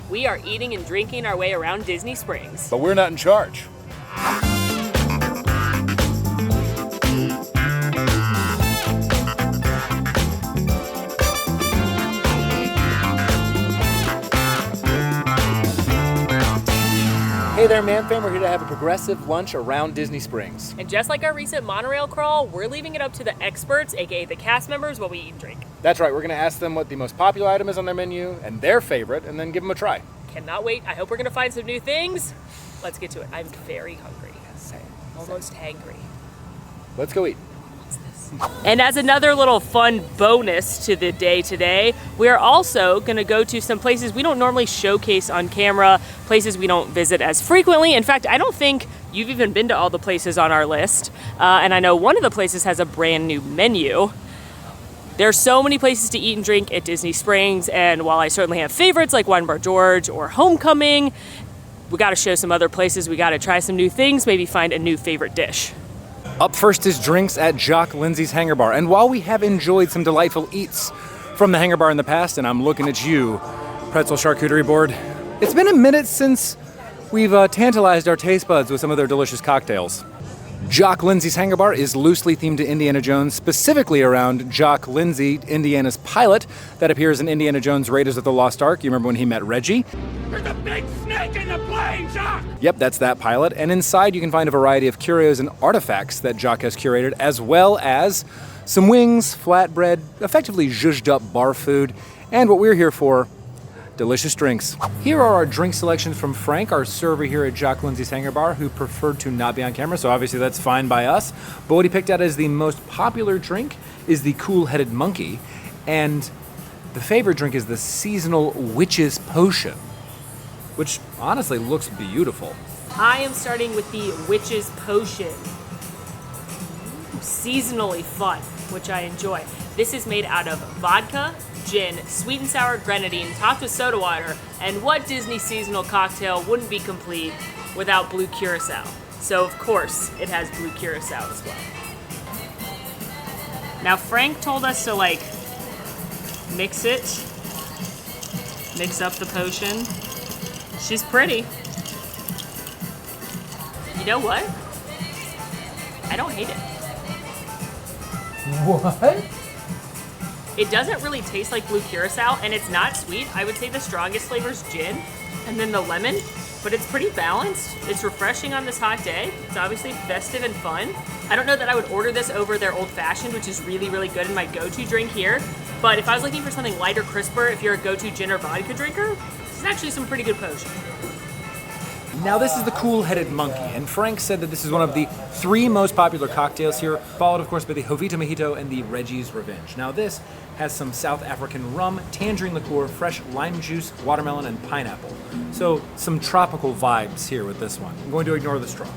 We are eating and drinking our way around Disney Springs. But we're not in charge. Hey there, Man Fam. We're here to have a progressive lunch around Disney Springs. And just like our recent monorail crawl, we're leaving it up to the experts, aka the cast members, while we eat and drink. That's right. We're going to ask them what the most popular item is on their menu and their favorite, and then give them a try. Cannot wait. I hope we're going to find some new things. Let's get to it. I'm very hungry. Same. Almost hangry. Let's go eat. And as another little fun bonus to the day today, we are also going to go to some places we don't normally showcase on camera, places we don't visit as frequently. In fact, I don't think you've even been to all the places on our list. And I know one of the places has a brand new menu. There are so many places to eat and drink at Disney Springs, and while I certainly have favorites like Wine Bar George or Homecoming, we got to show some other places. We got to try some new things, maybe find a new favorite dish. Up first is drinks at Jocks Hangar Bar. And while we have enjoyed some delightful eats from the Hangar Bar in the past, and I'm looking at you, pretzel charcuterie board, it's been a minute since we've tantalized our taste buds with some of their delicious cocktails. Jock Lindsay's Hangar Bar is loosely themed to Indiana Jones, specifically around Jock Lindsay, Indiana's pilot that appears in Indiana Jones Raiders of the Lost Ark. You remember when he met Reggie? There's a big snake in the plane, Jock! Yep, that's that pilot. And inside you can find a variety of curios and artifacts that Jock has curated, as well as some wings, flatbread, effectively zhuzhed up bar food, and what we're here for, delicious drinks. Here are our drink selections from Frank, our server here at Jock Lindsay's Hangar Bar, who preferred to not be on camera, so obviously that's fine by us. But what he picked out as the most popular drink is the Cool-Headed Monkey, and the favorite drink is the seasonal Witch's Potion, which honestly looks beautiful. I am starting with the Witch's Potion. Seasonally fun, which I enjoy. This is made out of vodka, gin, sweet and sour grenadine, topped with soda water, and what Disney seasonal cocktail wouldn't be complete without blue curacao? So of course it has blue curacao as well. Now Frank told us to mix up the potion. She's pretty. You know what? I don't hate it. What? It doesn't really taste like blue curacao, and it's not sweet. I would say the strongest flavor is gin, and then the lemon, but it's pretty balanced. It's refreshing on this hot day. It's obviously festive and fun. I don't know that I would order this over their Old Fashioned, which is really, really good and my go-to drink here, but if I was looking for something lighter, crisper, if you're a go-to gin or vodka drinker, this is actually some pretty good potion. Now this is the Cool-Headed Monkey, and Frank said that this is one of the 3 most popular cocktails here, followed of course by the Jovita Mojito and the Reggie's Revenge. Now this has some South African rum, tangerine liqueur, fresh lime juice, watermelon, and pineapple. So some tropical vibes here with this one. I'm going to ignore the straw.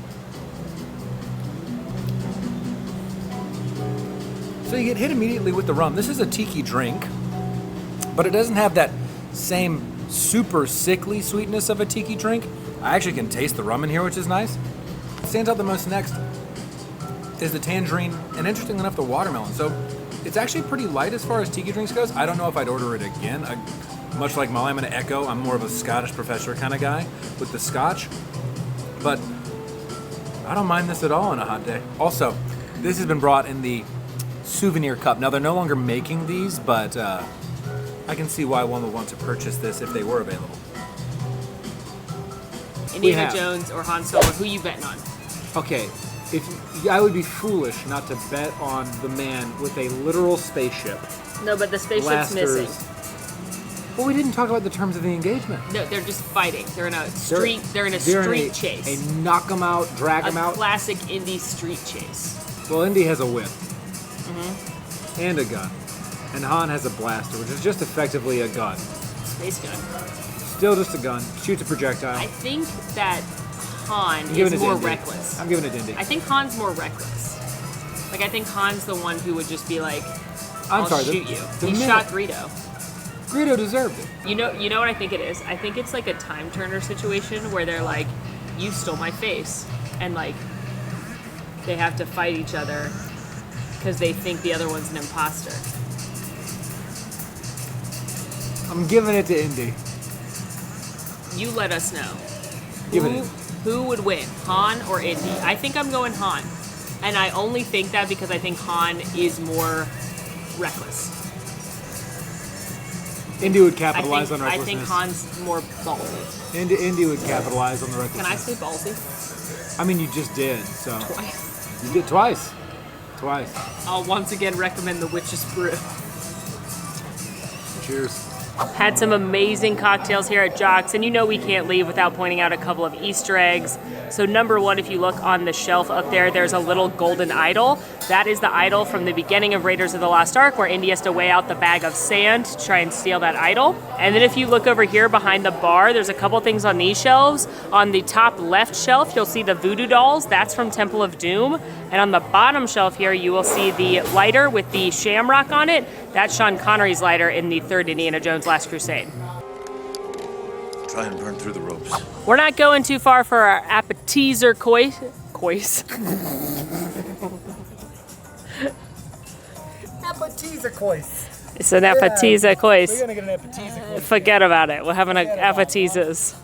So you get hit immediately with the rum. This is a tiki drink, but it doesn't have that same super sickly sweetness of a tiki drink. I actually can taste the rum in here, which is nice. What stands out the most next is the tangerine, and interestingly enough, the watermelon. So it's actually pretty light as far as tiki drinks goes. I don't know if I'd order it again. Much like Molly, I'm going to echo, I'm more of a Scottish professor kind of guy with the scotch. But I don't mind this at all on a hot day. Also, this has been brought in the souvenir cup. Now, they're no longer making these, but I can see why one would want to purchase this if they were available. Indiana Jones or Han Solo, who you betting on? Okay, I would be foolish not to bet on the man with a literal spaceship. No, but the spaceship's blasters. missing. Well, we didn't talk about the terms of the engagement. No, they're just fighting. They're in a street chase. A knock 'em out, drag 'em out. A classic Indy street chase. Well, Indy has a whip. Mm-hmm. And a gun. And Han has a blaster, which is just effectively a gun. Space gun. Still just a gun. Shoots a projectile. I think that Han is more reckless. I'm giving it to Indy. I think Han's more reckless. I think Han's the one who would just be like, I'll shoot you. He shot Greedo. Greedo deserved it. You know what I think it is? I think it's like a time turner situation where they're like, you stole my face. And they have to fight each other because they think the other one's an imposter. I'm giving it to Indy. You let us know. Give it. Who would win, Han or Indy? I think I'm going Han. And I only think that because I think Han is more reckless. Indy would capitalize on I recklessness. think Han's more ballsy. Indy would capitalize on the recklessness. Can I say ballsy? I mean, you just did, so. Twice. You did twice. Twice. I'll once again recommend the Witch's Brew. Cheers. Had some amazing cocktails here at Jocks, and you know we can't leave without pointing out a couple of Easter eggs. So number one, if you look on the shelf up there, there's a little golden idol. That is the idol from the beginning of Raiders of the Lost Ark, where Indy has to weigh out the bag of sand to try and steal that idol. And then if you look over here behind the bar, there's a couple things on these shelves. On the top left shelf, you'll see the voodoo dolls. That's from Temple of Doom. And on the bottom shelf here, you will see the lighter with the shamrock on it. That's Sean Connery's lighter in the third Indiana Jones Last Crusade. Try and burn through the ropes. We're not going too far for our appetizer cois. Appetizer cois. It's an appetizer cois. We're gonna get an appetizer cois. Forget about it. We're having appetizers.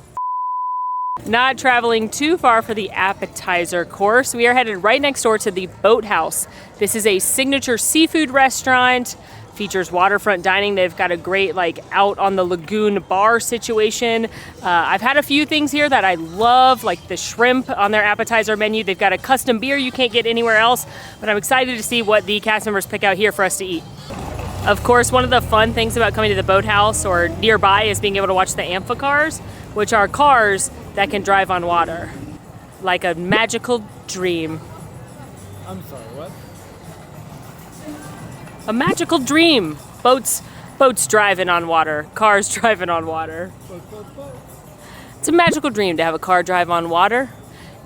Not traveling too far for the appetizer course. We are headed right next door to the Boathouse. This is a signature seafood restaurant. Features waterfront dining. They've got a great out on the lagoon bar situation. I've had a few things here that I love, like the shrimp on their appetizer menu. They've got a custom beer you can't get anywhere else, but I'm excited to see what the cast members pick out here for us to eat. Of course, one of the fun things about coming to the Boathouse or nearby is being able to watch the amphicars, which are cars that can drive on water. Like a magical dream. I'm sorry, what? A magical dream. Boats driving on water. Cars driving on water. It's a magical dream to have a car drive on water.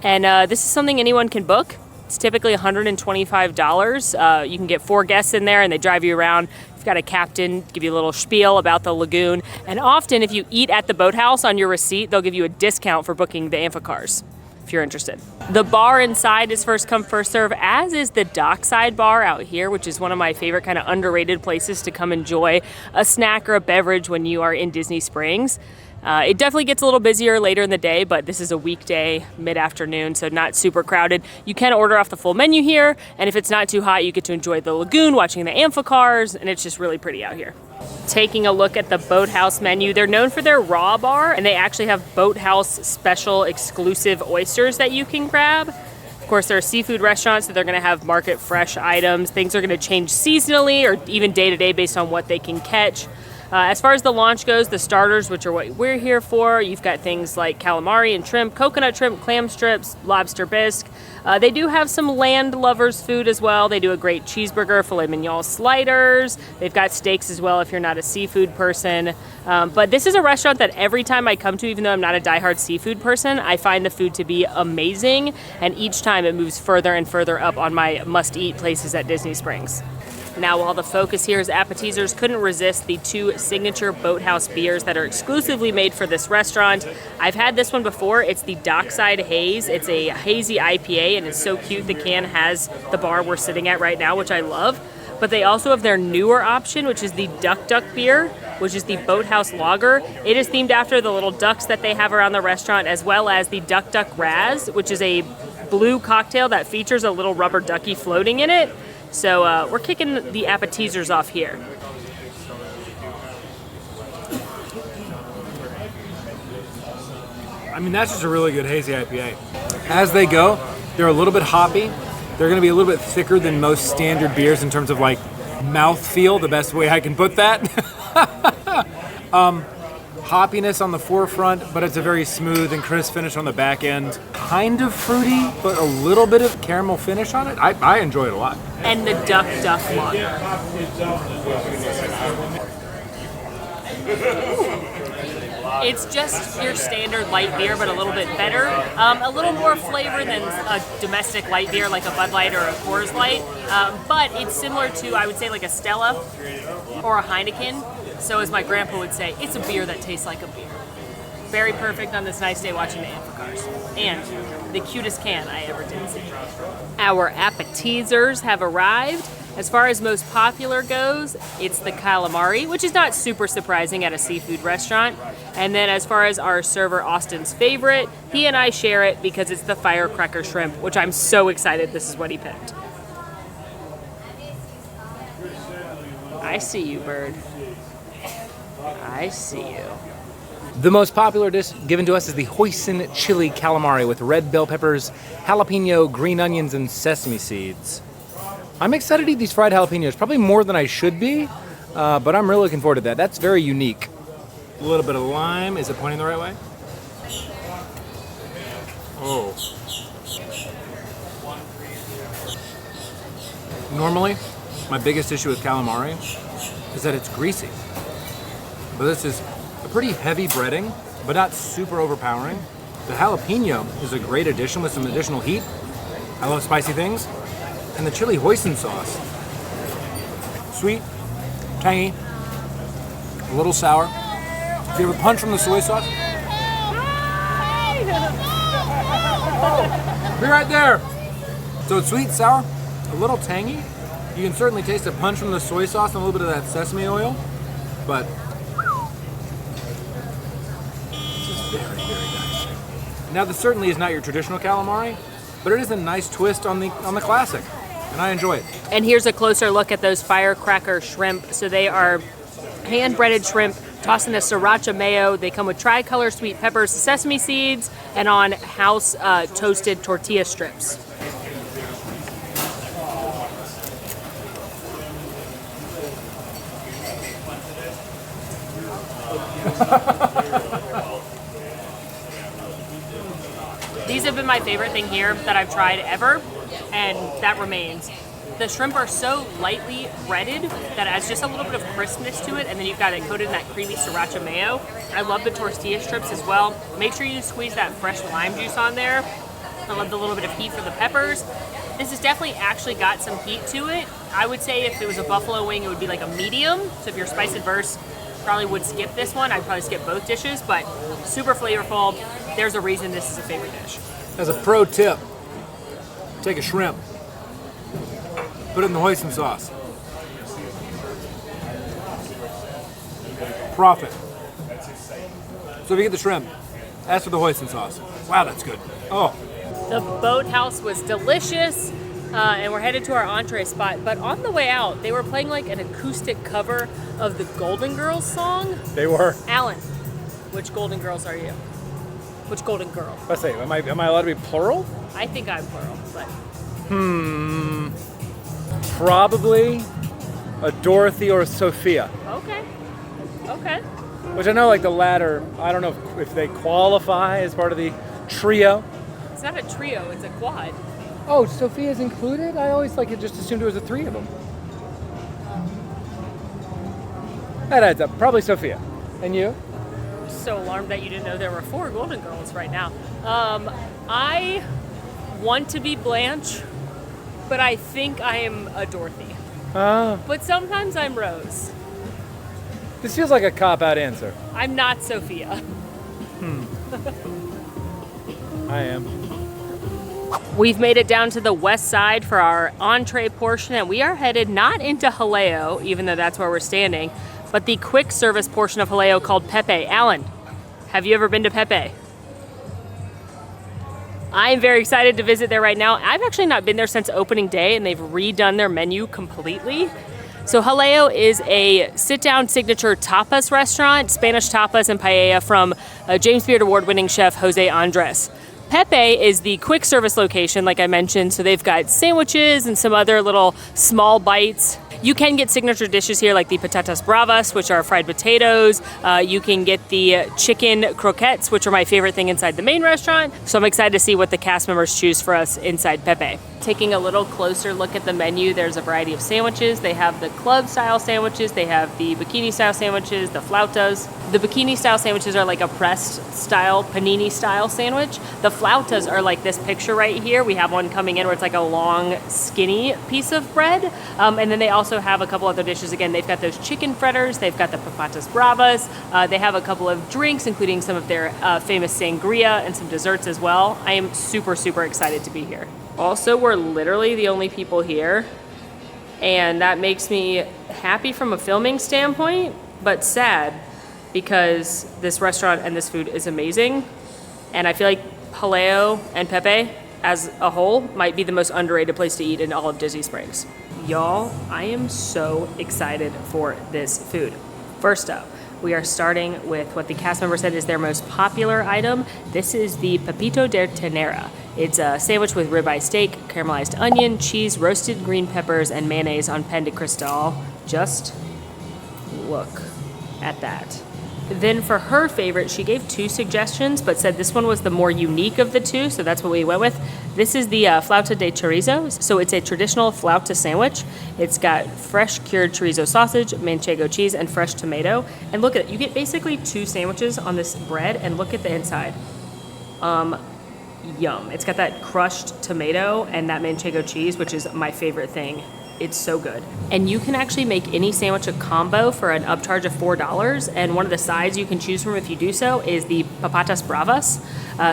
And this is something anyone can book. It's typically $125. You can get 4 guests in there and they drive you around. You've got a captain, give you a little spiel about the lagoon. And often if you eat at the Boathouse on your receipt, they'll give you a discount for booking the amphicars, if you're interested. The bar inside is first come, first serve, as is the dockside bar out here, which is one of my favorite kind of underrated places to come enjoy a snack or a beverage when you are in Disney Springs. It definitely gets a little busier later in the day, but this is a weekday mid-afternoon, so not super crowded. You can order off the full menu here, and if it's not too hot, you get to enjoy the lagoon, watching the amphicars, and it's just really pretty out here. Taking a look at the Boathouse menu, they're known for their raw bar, and they actually have Boathouse special exclusive oysters that you can grab. Of course, they're a seafood restaurant, so they're gonna have market fresh items. Things are gonna change seasonally or even day to day based on what they can catch. As far as the launch goes, the starters, which are what we're here for, you've got things like calamari and shrimp, coconut shrimp, clam strips, lobster bisque. They do have some land lovers food as well. They do a great cheeseburger, filet mignon sliders. They've got steaks as well if you're not a seafood person. But this is a restaurant that every time I come to, even though I'm not a diehard seafood person, I find the food to be amazing. And each time it moves further and further up on my must-eat places at Disney Springs. Now, while the focus here is appetizers, couldn't resist the 2 signature Boathouse beers that are exclusively made for this restaurant. I've had this one before. It's the Dockside Haze. It's a hazy IPA, and it's so cute. The can has the bar we're sitting at right now, which I love. But they also have their newer option, which is the Duck Duck beer, which is the Boathouse Lager. It is themed after the little ducks that they have around the restaurant, as well as the Duck Duck Raz, which is a blue cocktail that features a little rubber ducky floating in it. So we're kicking the appetizers off here. I mean, that's just a really good hazy IPA. As they go, they're a little bit hoppy. They're going to be a little bit thicker than most standard beers in terms of mouthfeel, the best way I can put that. Hoppiness on the forefront, but it's a very smooth and crisp finish on the back end. Kind of fruity, but a little bit of caramel finish on it. I enjoy it a lot. And the Duck Duck Lager. It's just your standard light beer, but a little bit better. A little more flavor than a domestic light beer like a Bud Light or a Coors Light. But it's similar to, I would say, like a Stella or a Heineken. So as my grandpa would say, it's a beer that tastes like a beer. Very perfect on this nice day watching the amphicars. And the cutest can I ever did see. Our appetizers have arrived. As far as most popular goes, it's the calamari, which is not super surprising at a seafood restaurant. And then as far as our server Austin's favorite, he and I share it because it's the firecracker shrimp, which I'm so excited this is what he picked. I see you, bird. I see you. The most popular dish given to us is the hoisin chili calamari with red bell peppers, jalapeno, green onions, and sesame seeds. I'm excited to eat these fried jalapenos, probably more than I should be, but I'm really looking forward to that. That's very unique. A little bit of lime. Is it pointing the right way? Oh. Normally, my biggest issue with calamari is that it's greasy. But this is a pretty heavy breading, but not super overpowering. The jalapeno is a great addition with some additional heat. I love spicy things. And the chili hoisin sauce. Sweet, tangy, a little sour. Do you have a punch from the soy sauce? Oh, be right there. So it's sweet, sour, a little tangy. You can certainly taste a punch from the soy sauce and a little bit of that sesame oil, but this is very, very nice. Now, this certainly is not your traditional calamari, but it is a nice twist on the classic, and I enjoy it. And here's a closer look at those firecracker shrimp. So they are hand-breaded shrimp tossed in a sriracha mayo. They come with tricolor sweet peppers, sesame seeds, and on house toasted tortilla strips. These have been my favorite thing here that I've tried ever, and that remains. The shrimp are so lightly breaded that it adds just a little bit of crispness to it, and then you've got it coated in that creamy sriracha mayo. I love the tortilla strips as well. Make sure you squeeze that fresh lime juice on there. I love the little bit of heat for the peppers. This has definitely actually got some heat to it. I would say if it was a buffalo wing, it would be like a medium. So if you're spice adverse, probably would skip this one. I'd probably skip both dishes, but super flavorful. There's a reason this is a favorite dish. As a pro tip, take a shrimp, put it in the hoisin sauce. Profit. So if you get the shrimp, ask for the hoisin sauce. Wow, that's good. Oh. The Boathouse was delicious, and we're headed to our entree spot. But on the way out, they were playing like an acoustic cover of the Golden Girls song. They were. Alan, which Golden Girls are you? Which Golden Girl? Let's say, am I allowed to be plural? I think I'm plural, but... Probably a Dorothy or a Sophia. Okay. Okay. Which I know, like the latter, I don't know if they qualify as part of the trio. It's not a trio, it's a quad. Oh, Sophia's included? I always just assumed it was the three of them. That adds up. Probably Sophia. And you? I'm so alarmed that you didn't know there were 4 Golden Girls right now. I want to be Blanche, but I think I am a Dorothy. But sometimes I'm Rose. This feels like a cop-out answer. I'm not Sophia. I am. We've made it down to the west side for our entree portion, and we are headed not into Jaleo, even though that's where we're standing, but the quick service portion of Jaleo called Pepe. Alan, have you ever been to Pepe? I'm very excited to visit there right now. I've actually not been there since opening day, and they've redone their menu completely. So Jaleo is a sit-down signature tapas restaurant, Spanish tapas and paella from James Beard Award-winning chef Jose Andres. Pepe is the quick service location, like I mentioned, so they've got sandwiches and some other little small bites. You can get signature dishes here like the patatas bravas, which are fried potatoes. You can get the chicken croquettes, which are my favorite thing inside the main restaurant. So I'm excited to see what the cast members choose for us inside Pepe. Taking a little closer look at the menu, there's a variety of sandwiches. They have the club style sandwiches, they have the bikini style sandwiches, the flautas. The bikini style sandwiches are like a pressed style, panini style sandwich. The flautas are like this picture right here. We have one coming in where it's like a long, skinny piece of bread. And then they also have a couple other dishes. Again, they've got those chicken fritters, they've got the patatas bravas, they have a couple of drinks, including some of their famous sangria and some desserts as well. I am super, super excited to be here. Also, we're literally the only people here. And that makes me happy from a filming standpoint, but sad because this restaurant and this food is amazing. And I feel like Jaleo and Pepe as a whole might be the most underrated place to eat in all of Disney Springs. Y'all, I am so excited for this food. First up, we are starting with what the cast member said is their most popular item. This is the Pepito de Ternera. It's a sandwich with ribeye steak, caramelized onion, cheese, roasted green peppers, and mayonnaise on pan de cristal. Just look at that. Then for her favorite, she gave 2 suggestions, but said this one was the more unique of the 2, so that's what we went with. This is the flauta de chorizo. So it's a traditional flauta sandwich. It's got fresh cured chorizo sausage, manchego cheese, and fresh tomato. And look at it. You get basically 2 sandwiches on this bread, and look at the inside. Yum. It's got that crushed tomato and that manchego cheese, which is my favorite thing. It's so good. And you can actually make any sandwich a combo for an upcharge of $4. And one of the sides you can choose from if you do so is the papatas bravas.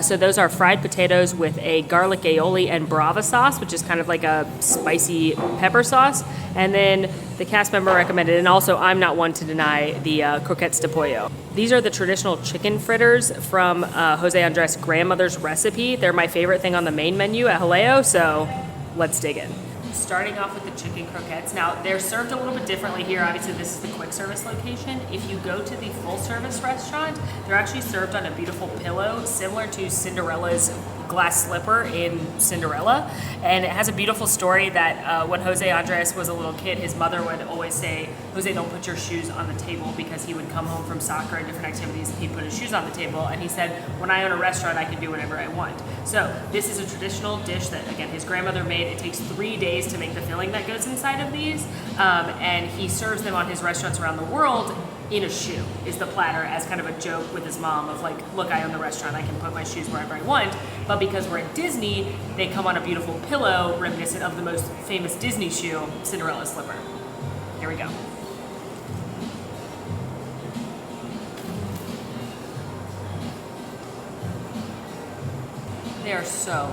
So those are fried potatoes with a garlic aioli and brava sauce, which is kind of like a spicy pepper sauce. And then the cast member recommended, and also I'm not one to deny, the croquettes de pollo. These are the traditional chicken fritters from Jose Andres' grandmother's recipe. They're my favorite thing on the main menu at Jaleo, so let's dig in. Starting off with the chicken croquettes. Now, they're served a little bit differently here. Obviously, this is the quick service location. If you go to the full service restaurant, they're actually served on a beautiful pillow, similar to Cinderella's glass slipper in Cinderella. And it has a beautiful story that when Jose Andres was a little kid, his mother would always say, Jose, don't put your shoes on the table, because he would come home from soccer and different activities and he'd put his shoes on the table. And he said, when I own a restaurant, I can do whatever I want. So this is a traditional dish that, again, his grandmother made. It takes 3 days to make the filling that goes inside of these. And he serves them on his restaurants around the world in a shoe, is the platter, as kind of a joke with his mom of like, look, I own the restaurant, I can put my shoes wherever I want. But because we're at Disney, they come on a beautiful pillow reminiscent of the most famous Disney shoe, Cinderella's slipper. Here we go. They are so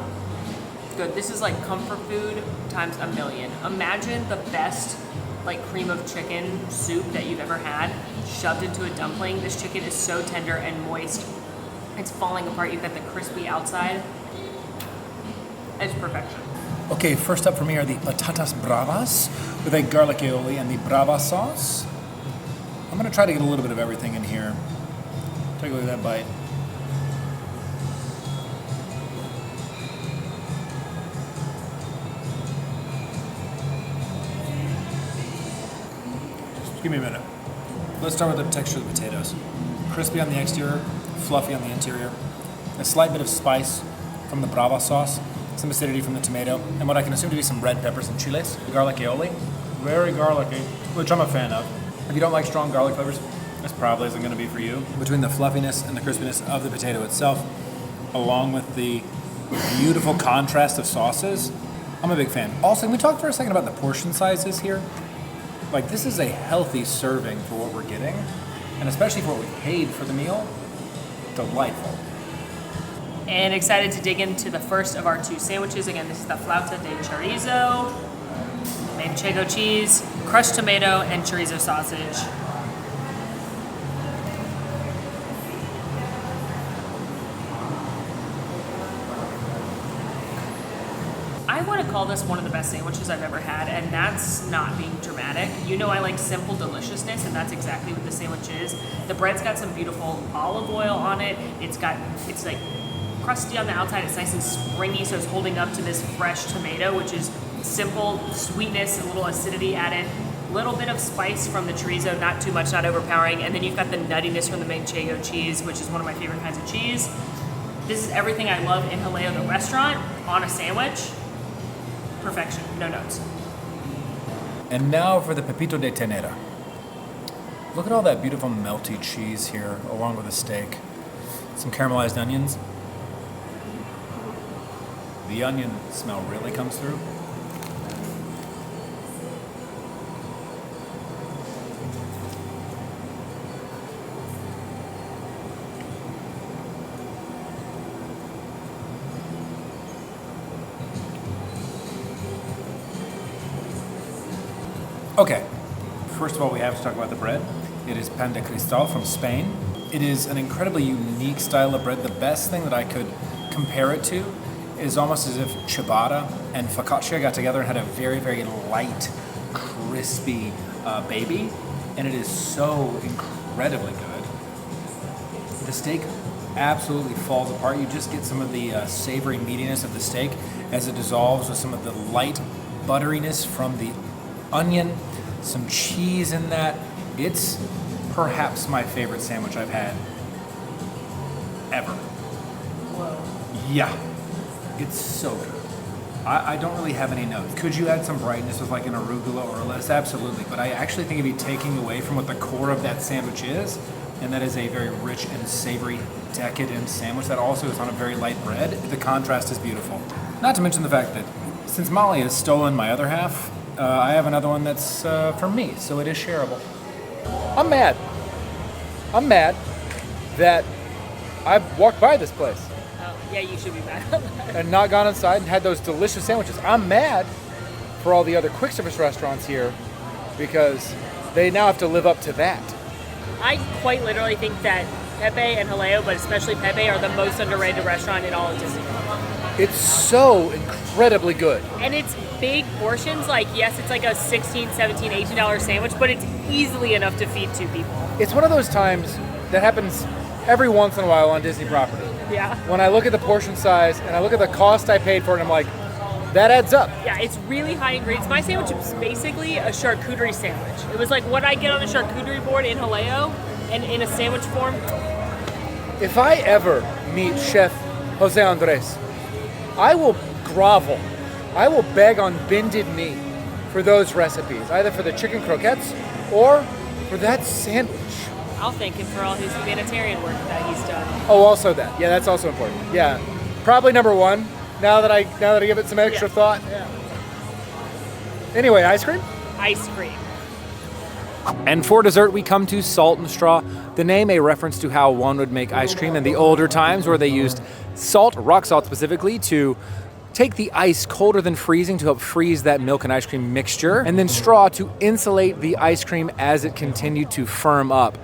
good. This is like comfort food times a million. Imagine the best like cream of chicken soup that you've ever had shoved into a dumpling. This chicken is so tender and moist. It's falling apart. You've got the crispy outside. It's perfection. Okay, first up for me are the patatas bravas with a garlic aioli and the brava sauce. I'm gonna try to get a little bit of everything in here. Take a look at that bite. Give me a minute. Let's start with the texture of the potatoes. Crispy on the exterior, fluffy on the interior. A slight bit of spice from the brava sauce, some acidity from the tomato, and what I can assume to be some red peppers and chiles. The garlic aioli, very garlicky, which I'm a fan of. If you don't like strong garlic flavors, this probably isn't going to be for you. Between the fluffiness and the crispiness of the potato itself, along with the beautiful contrast of sauces, I'm a big fan. Also, can we talk for a second about the portion sizes here? Like, this is a healthy serving for what we're getting, and especially for what we paid for the meal. Delightful. And excited to dig into the first of our 2 sandwiches. Again, this is the flauta de chorizo, manchego cheese, crushed tomato, and chorizo sausage. I want to call this one of the best sandwiches I've ever had, and that's not being dramatic. You know I like simple deliciousness, and that's exactly what the sandwich is. The bread's got some beautiful olive oil on it. It's like crusty on the outside. It's nice and springy, so it's holding up to this fresh tomato, which is simple sweetness, a little acidity added, a little bit of spice from the chorizo, not too much, not overpowering, and then you've got the nuttiness from the manchego cheese, which is one of my favorite kinds of cheese. This is everything I love in Jaleo the restaurant on a sandwich. Perfection, no notes. And now for the Pepito de Ternera. Look at all that beautiful melty cheese here, along with the steak. Some caramelized onions. The onion smell really comes through. Okay, first of all, we have to talk about the bread. It is pan de cristal from Spain. It is an incredibly unique style of bread. The best thing that I could compare it to is almost as if ciabatta and focaccia got together and had a very, very light, crispy baby, and it is so incredibly good. The steak absolutely falls apart. You just get some of the savory meatiness of the steak as it dissolves with some of the light butteriness from the onion, some cheese in that. It's perhaps my favorite sandwich I've had ever. Whoa. Yeah, it's so good. I don't really have any notes. Could you add some brightness with like an arugula or a lettuce? Absolutely, but I actually think it'd be taking away from what the core of that sandwich is, and that is a very rich and savory, decadent sandwich that also is on a very light bread. The contrast is beautiful. Not to mention the fact that since Molly has stolen my other half, I have another one that's from me, so it is shareable. I'm mad. I'm mad that I've walked by this place. Yeah, you should be mad. And not gone inside and had those delicious sandwiches. I'm mad for all the other quick service restaurants here because they now have to live up to that. I quite literally think that Pepe and Jaleo, but especially Pepe, are the most underrated restaurant in all of Disney. It's so incredibly good. And it's big portions. Like, yes, it's like a $16, $17, $18 sandwich, but it's easily enough to feed 2 people. It's one of those times that happens every once in a while on Disney property. Yeah. When I look at the portion size and I look at the cost I paid for it, I'm like, that adds up. Yeah, it's really high ingredients. My sandwich was basically a charcuterie sandwich. It was like what I get on a charcuterie board in Jaleo and in a sandwich form. If I ever meet Chef Jose Andres, I will grovel. I will beg on bended knee for those recipes, either for the chicken croquettes or for that sandwich. I'll thank him for all his humanitarian work that he's done. Oh, also that. Yeah, that's also important. Yeah, probably number one. Now that I give it some extra thought. Yeah. Anyway, ice cream? Ice cream. And for dessert, we come to Salt&Straw. The name a reference to how one would make ice cream in the older times, where they used salt, rock salt specifically, to take the ice colder than freezing to help freeze that milk and ice cream mixture, and then straw to insulate the ice cream as it continued to firm up.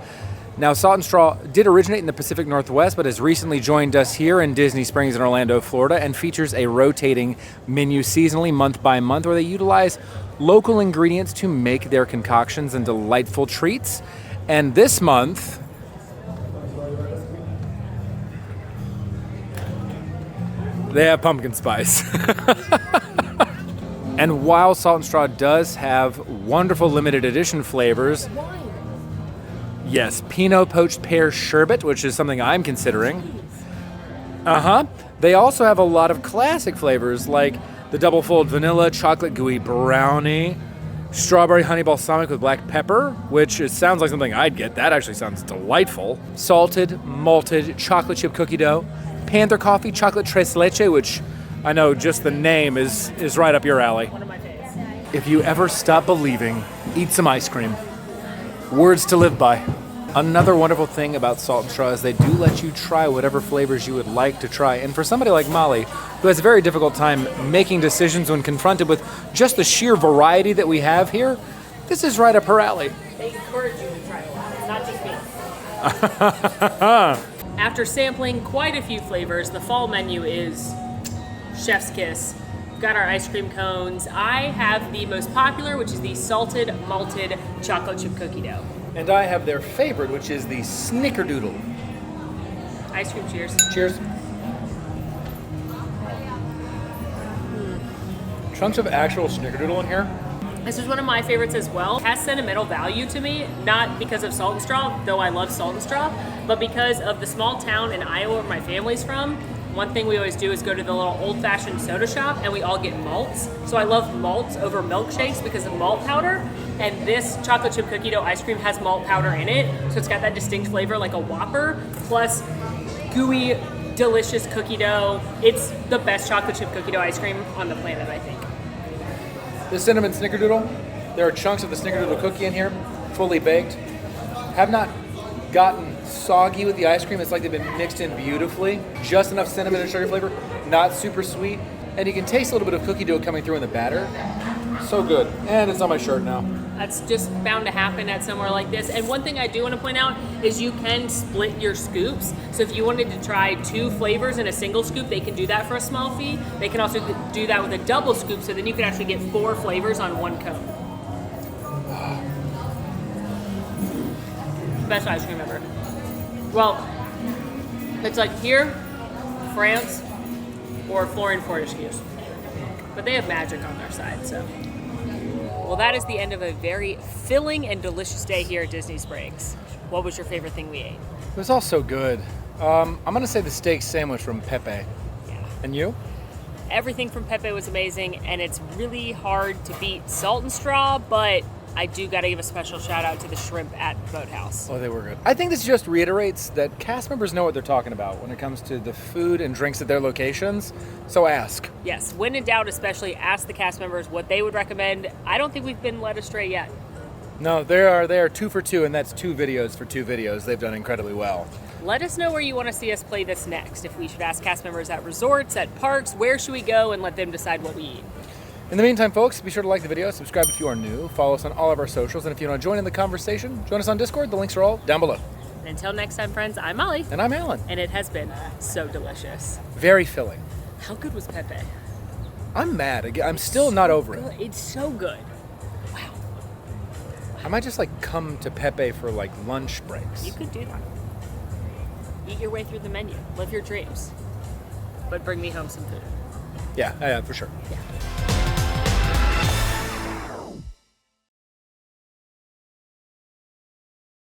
Now, Salt&Straw did originate in the Pacific Northwest, but has recently joined us here in Disney Springs in Orlando, Florida, and features a rotating menu seasonally, month by month, where they utilize local ingredients to make their concoctions and delightful treats. And this month, they have pumpkin spice. And while Salt&Straw does have wonderful limited edition flavors, yes, Pinot Poached Pear Sherbet, which is something I'm considering. They also have a lot of classic flavors like the Double Fold Vanilla Chocolate Gooey Brownie, Strawberry Honey Balsamic with Black Pepper, which sounds like something I'd get. That actually sounds delightful. Salted, malted chocolate chip cookie dough, Panther Coffee Chocolate Tres Leche, which I know just the name is right up your alley. One of my favorites. If you ever stop believing, eat some ice cream. Words to live by. Another wonderful thing about Salt&Straw is they do let you try whatever flavors you would like to try. And for somebody like Molly, who has a very difficult time making decisions when confronted with just the sheer variety that we have here, this is right up her alley. They encourage you to try a lot. It's not just me. After sampling quite a few flavors, the fall menu is chef's kiss. We've got our ice cream cones. I have the most popular, which is the salted malted chocolate chip cookie dough. And I have their favorite, which is the Snickerdoodle. Ice cream cheers. Cheers. Chunks of actual Snickerdoodle in here. This is one of my favorites as well. It has sentimental value to me, not because of Salt&Straw, though I love Salt&Straw, but because of the small town in Iowa where my family's from. One thing we always do is go to the little old-fashioned soda shop and we all get malts. So I love malts over milkshakes because of malt powder. And this chocolate chip cookie dough ice cream has malt powder in it. So it's got that distinct flavor like a Whopper, plus gooey, delicious cookie dough. It's the best chocolate chip cookie dough ice cream on the planet, I think. The cinnamon Snickerdoodle, there are chunks of the Snickerdoodle cookie in here, fully baked. Have not gotten soggy with the ice cream. It's like they've been mixed in beautifully. Just enough cinnamon and sugar flavor, not super sweet. And you can taste a little bit of cookie dough coming through in the batter. So good. And it's on my shirt now. That's just bound to happen at somewhere like this. And one thing I do want to point out is you can split your scoops. So if you wanted to try 2 flavors in a single scoop, they can do that for a small fee. They can also do that with a double scoop, so then you can actually get 4 flavors on one cone. Best ice cream ever. Well, it's like here, France, or Florian Fortescue's. But they have magic on their side, so. Well, that is the end of a very filling and delicious day here at Disney Springs. What was your favorite thing we ate? It was all so good. I'm going to say the steak sandwich from Pepe. Yeah. And you? Everything from Pepe was amazing, and it's really hard to beat Salt&Straw, but I do got to give a special shout out to the shrimp at Boathouse. Oh, they were good. I think this just reiterates that cast members know what they're talking about when it comes to the food and drinks at their locations. So ask. Yes, when in doubt, especially ask the cast members what they would recommend. I don't think we've been led astray yet. No, they are 2 for 2, and that's 2 videos for 2 videos. They've done incredibly well. Let us know where you want to see us play this next. If we should ask cast members at resorts, at parks, where should we go, and let them decide what we eat. In the meantime, folks, be sure to like the video, subscribe if you are new, follow us on all of our socials, and if you want to join in the conversation, join us on Discord. The links are all down below. And until next time, friends, I'm Molly. And I'm Alan. And it has been so delicious. Very filling. How good was Pepe? I'm mad. I'm still not over it. It's so good. Wow. I might just come to Pepe for lunch breaks. You could do that. Eat your way through the menu. Live your dreams. But bring me home some food. Yeah, for sure. Yeah.